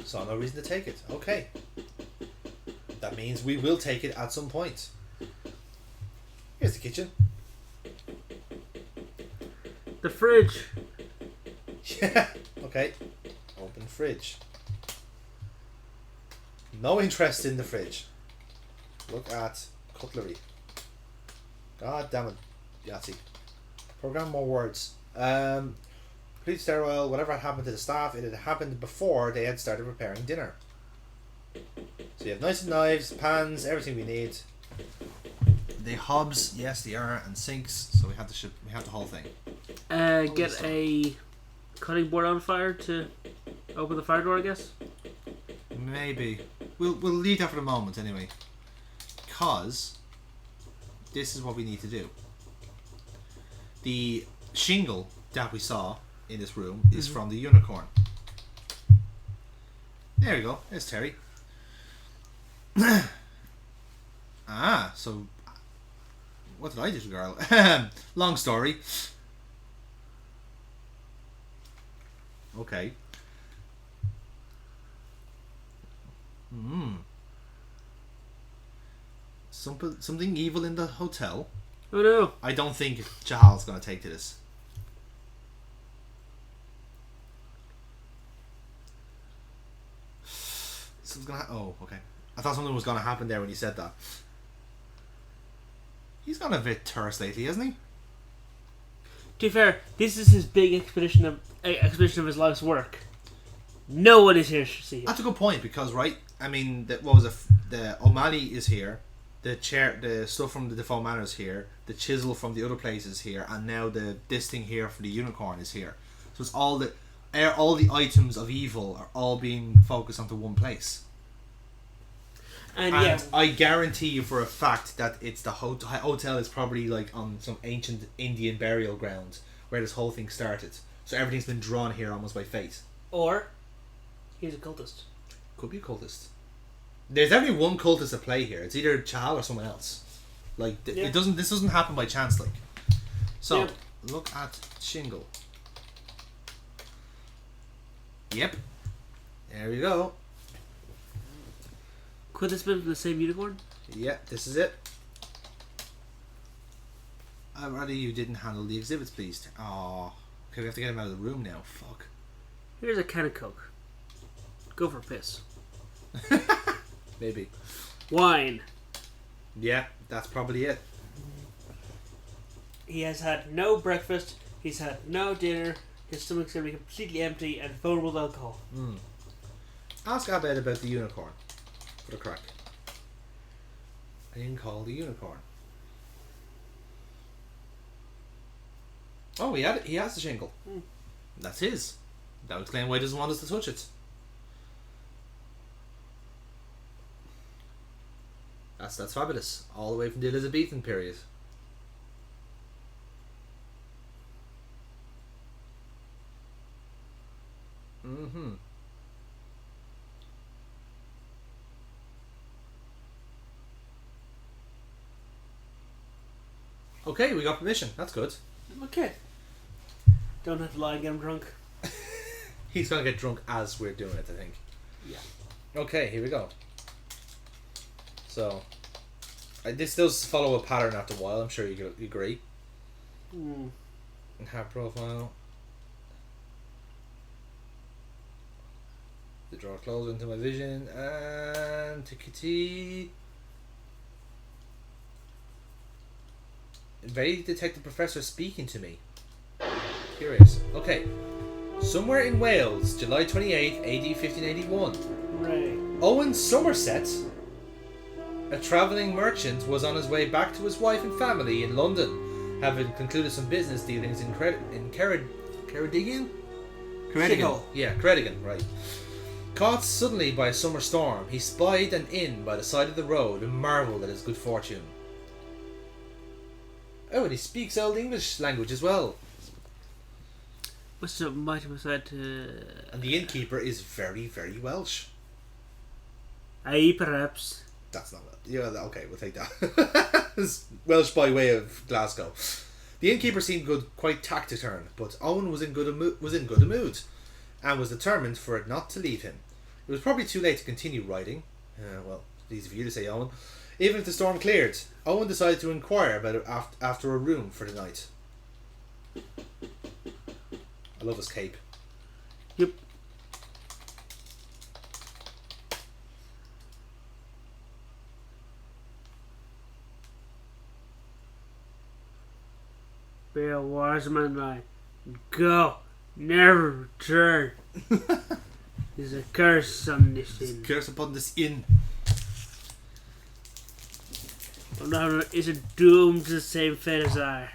Saw no reason to take it. Okay. That means we will take it at some point. Here's the kitchen. The fridge. Yeah. Okay. Open fridge. No interest in the fridge. Look at cutlery. God damn it, Yahtzee. Program more words. Complete stairwell. Whatever had happened to the staff, it had happened before they had started preparing dinner. So you have knives and knives, pans, everything we need. The hobs, yes, they are, and sinks. So we have the whole thing. Get a cutting board on fire to open the fire door, I guess. Maybe we'll leave that for the moment anyway, because this is what we need to do. The shingle that we saw in this room is from the unicorn. There we go. There's Terry. So what did I do to the girl? Long story. Okay. Something evil in the hotel. Oh no. I don't think Chahal's going to take to this. Something's gonna oh, okay. I thought something was going to happen there when you said that. He's gone a bit terse lately, hasn't he? To be fair, this is his big expedition of his life's work. No one is here to see him. That's a good point because, right? I mean, the O'Malley is here, the stuff from the Defoe Manor is here, the chisel from the other place is here, and now this thing here for the unicorn is here. So it's all the items of evil are all being focused onto one place. And yeah, I guarantee you for a fact that it's the hotel is probably like on some ancient Indian burial ground where this whole thing started. So everything's been drawn here almost by fate. Or he's a cultist. Could be a cultist. There's definitely one cultist at play here. It's either Chal or someone else. Like it doesn't. This doesn't happen by chance. Like so. Look at shingle. Yep. There we go. Could this be the same unicorn? Yeah, this is it. I'd rather you didn't handle the exhibits, please. Oh, okay, we have to get him out of the room now. Fuck. Here's a can of Coke. Go for a piss. Maybe. Wine. Yeah, that's probably it. He has had no breakfast. He's had no dinner. His stomach's going to be completely empty and filled with alcohol. Ask Abed about the unicorn. For the crack. I didn't call the unicorn. Oh, he has the shingle. That's his. That would explain why he doesn't want us to touch it. That's fabulous. All the way from the Elizabethan period. Okay, we got permission. That's good. Okay. Don't have to lie and get him drunk. He's gonna get drunk as we're doing it, I think. Yeah. Okay, here we go. So, this does follow a pattern after a while. I'm sure you agree. And have profile. The drawer close into my vision and tickety. Ready to detect the professor speaking to me. Curious. Okay. Somewhere in Wales, July 28th, AD 1581. Right. Owen Somerset, a travelling merchant, was on his way back to his wife and family in London, having concluded some business dealings in Ceredigion? Ceredigion. Yeah, Ceredigion, right. Caught suddenly by a summer storm, he spied an inn by the side of the road and marvelled at his good fortune. Oh, and he speaks Old English language as well. Must have might have said. And the innkeeper is very, very Welsh. Aye, perhaps. That's not Welsh. Yeah, okay, we'll take that. It's Welsh by way of Glasgow. The innkeeper seemed quite taciturn, but Owen was in good a mood, and was determined for it not to leave him. It was probably too late to continue writing. Well, it's easy for you to say, Owen. Even if the storm cleared, Owen decided to inquire about it after a room for the night. I love his cape. Yep. Be a wise man, I go, never return. There's a curse on this inn. Curse upon this inn. Another isn't doomed to the same fate as I.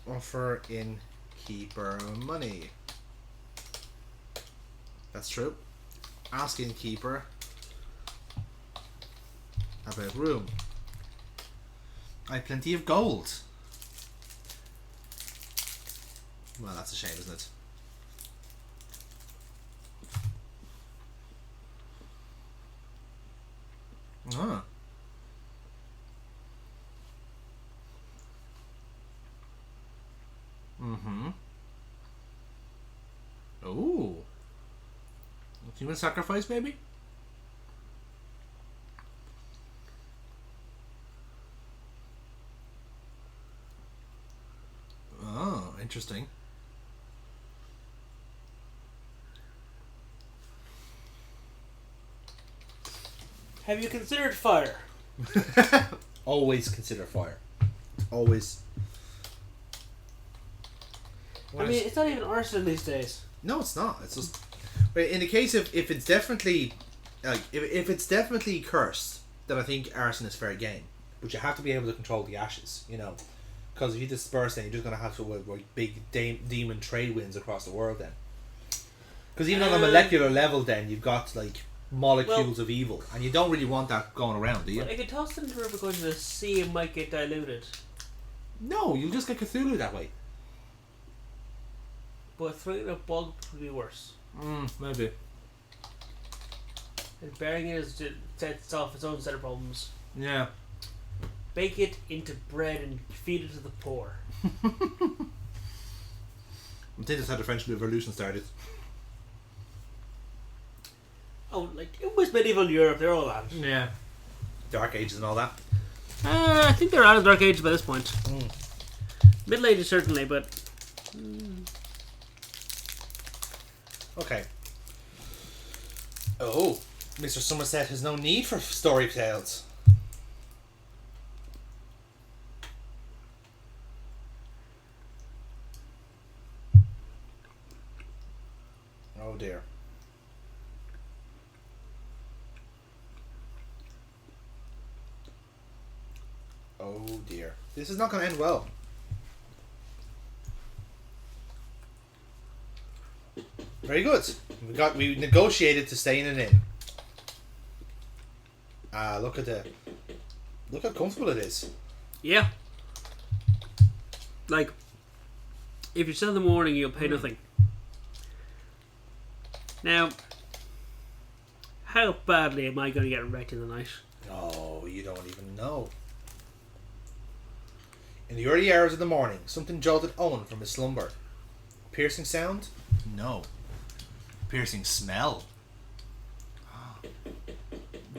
Offer innkeeper money. That's true. Ask innkeeper about room. I have plenty of gold. Well, that's a shame, isn't it? Ah. Mm-hmm. Oh. Human sacrifice, maybe? Oh, interesting. Have you considered fire? Always consider fire. Always. I mean, it's not even arson these days. No, it's not. It's just in the case of if it's definitely like if it's definitely cursed, then I think arson is fair game. But you have to be able to control the ashes, you know, because if you disperse, then you're just gonna have to like big demon trade winds across the world. Then, because even on a molecular level, then you've got like molecules of evil, and you don't really want that going around, do you? Well, I could toss them into the river going to the sea and might get diluted. No, you'll just get Cthulhu that way. But throwing a bug would be worse. Maybe. And burying it sets off its own set of problems. Yeah. Bake it into bread and feed it to the poor. I think that's how the French Revolution started. Oh, like, it was medieval Europe, they're all out. Yeah. Dark Ages and all that. I think they're out of the Dark Ages by this point. Middle Ages certainly, but... Okay. Oh, Mr. Somerset has no need for story tales. Oh dear. Oh dear. This is not going to end well. Very good. We negotiated to stay in an inn. Look how comfortable it is. Yeah. Like, if you're still in the morning, you'll pay nothing. Now, how badly am I going to get wrecked in the night? Oh, you don't even know. In the early hours of the morning, something jolted Owen from his slumber. Piercing sound? No. Piercing smell.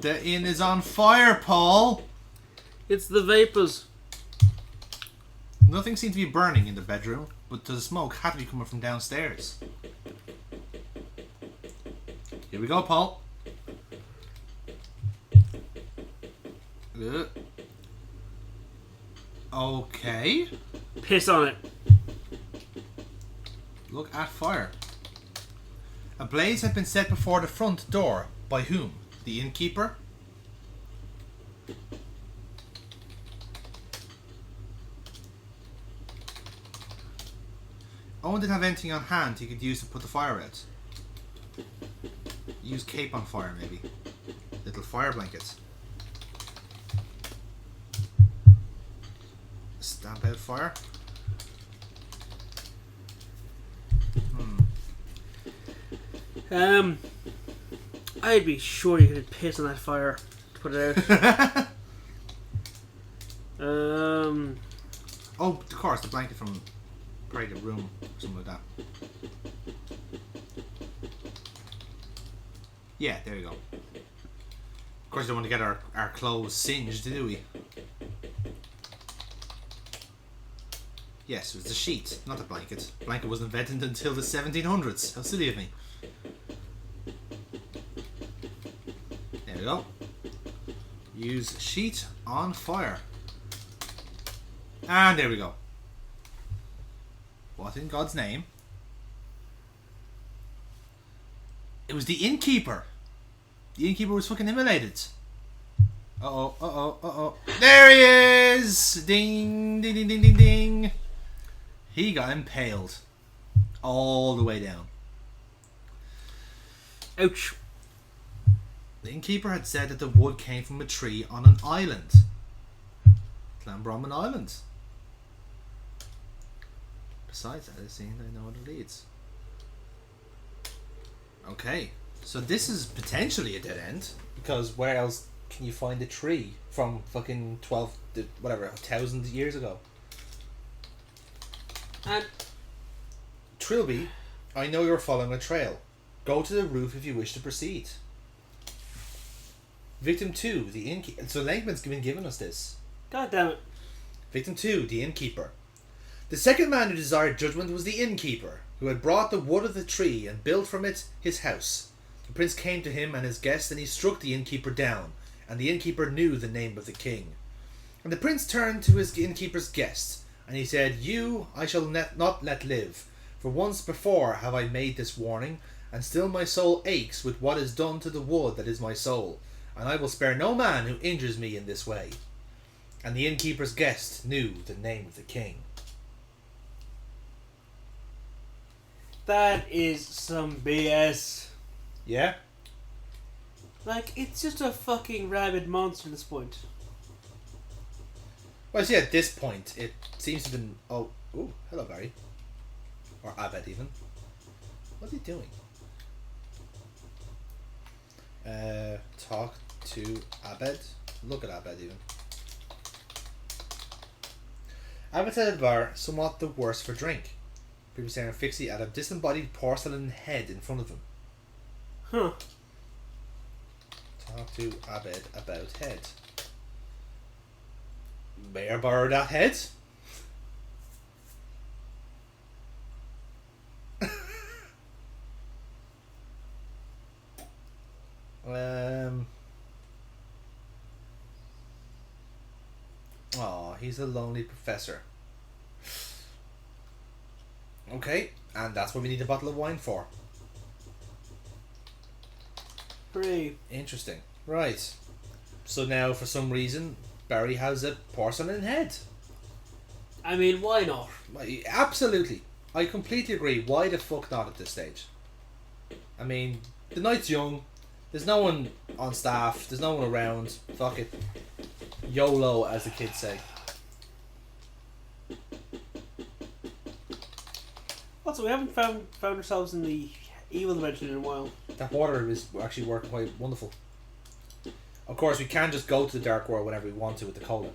The inn is on fire, Paul! It's the vapours. Nothing seemed to be burning in the bedroom, but the smoke had to be coming from downstairs. Here we go, Paul. Okay. Piss on it. Look at fire. A blaze had been set before the front door. By whom? The innkeeper? Owen didn't have anything on hand he could use to put the fire out. Use cape on fire, maybe. Little fire blankets. Stamp out fire. I'd be sure you could piss on that fire to put it out. Oh, of course, the blanket from probably the room, something like that. Yeah, there you go. Of course, we don't want to get our clothes singed, do we? Yes, it was the sheet, not the blanket. The blanket wasn't invented until the 1700s. How silly of me. There we go. Use sheet on fire. And there we go. What in God's name? It was the innkeeper. The innkeeper was fucking immolated. Uh-oh. There he is! Ding, ding, ding, ding, ding, ding. He got impaled. All the way down. Ouch. The innkeeper had said that the wood came from a tree on an island. Clanbromman Island. Besides that, it seems I know what it leads. Okay, so this is potentially a dead end, because where else can you find a tree from fucking 1,000 years ago? And Trilby, I know you're following a trail. Go to the roof if you wish to proceed. Victim 2, the innkeeper. So Langman's been giving us this. God damn it. Victim 2, the innkeeper. The second man who desired judgment was the innkeeper, who had brought the wood of the tree and built from it his house. The prince came to him and his guest, and he struck the innkeeper down, and the innkeeper knew the name of the king. And the prince turned to his innkeeper's guest, and he said, You I shall not let live, for once before have I made this warning, and still my soul aches with what is done to the wood that is my soul, and I will spare no man who injures me in this way. And the innkeeper's guest knew the name of the king. That is some BS. Yeah? Like, it's just a fucking rabid monster at this point. Well, see, at this point, it seems to have been... Oh, ooh, hello, Barry. Or Abed, even. What's he doing? Talk to Abed. Look at Abed, even. Abed said at the bar, somewhat the worse for drink. People staring fixedly at a disembodied porcelain head in front of him. Huh. Talk to Abed about head. May I borrow that head? Oh, he's a lonely professor. Okay, and that's what we need a bottle of wine for. Hooray. Interesting. Right. So now, for some reason, Barry has a porcelain head. I mean, why not? Absolutely. I completely agree. Why the fuck not at this stage? I mean, the night's young. There's no one on staff. There's no one around. Fuck it. YOLO, as the kids say. Also, we haven't found ourselves in the evil dimension in a while. That water is actually working quite wonderful. Of course, we can just go to the dark world whenever we want to with the cola.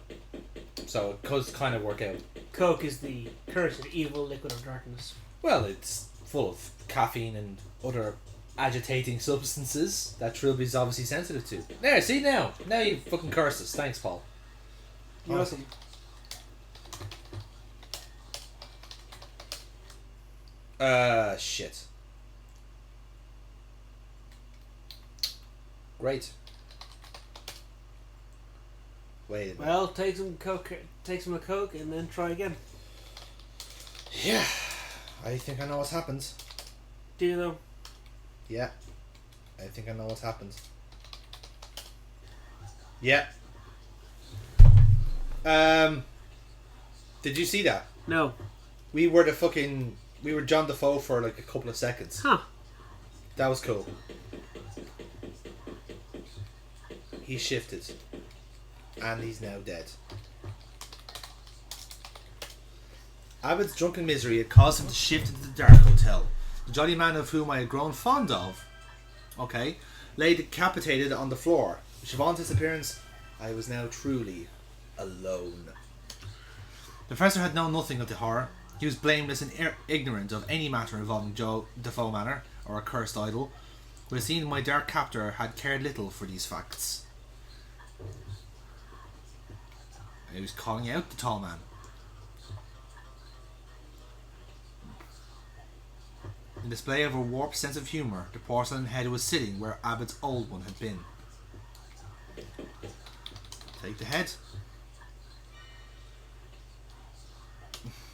So it does kind of work out. Coke is the cursed evil liquid of darkness. Well, it's full of caffeine and other agitating substances that Trilby's obviously sensitive to. There, see now? Now you fucking cursed us. Thanks, Paul. You're welcome. Shit. Great. Wait a minute. Well, take some Coke, and then try again. Yeah. I think I know what's happened. Do you though? Yeah. I think I know what's happened. Yeah. Did you see that? No. We were John Defoe for like a couple of seconds. Huh. That was cool. He shifted. And he's now dead. Abbott's drunken misery had caused him to shift into the dark hotel. The jolly man of whom I had grown fond of, lay decapitated on the floor. With Siobhan's disappearance, I was now truly alone. The professor had known nothing of the horror. He was blameless and ignorant of any matter involving Joe Defoe Manor or a cursed idol. But it seemed my dark captor had cared little for these facts. He was calling out the tall man. In display of a warped sense of humour, the porcelain head was sitting where Abbott's old one had been. Take the head.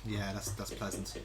Yeah, that's pleasant.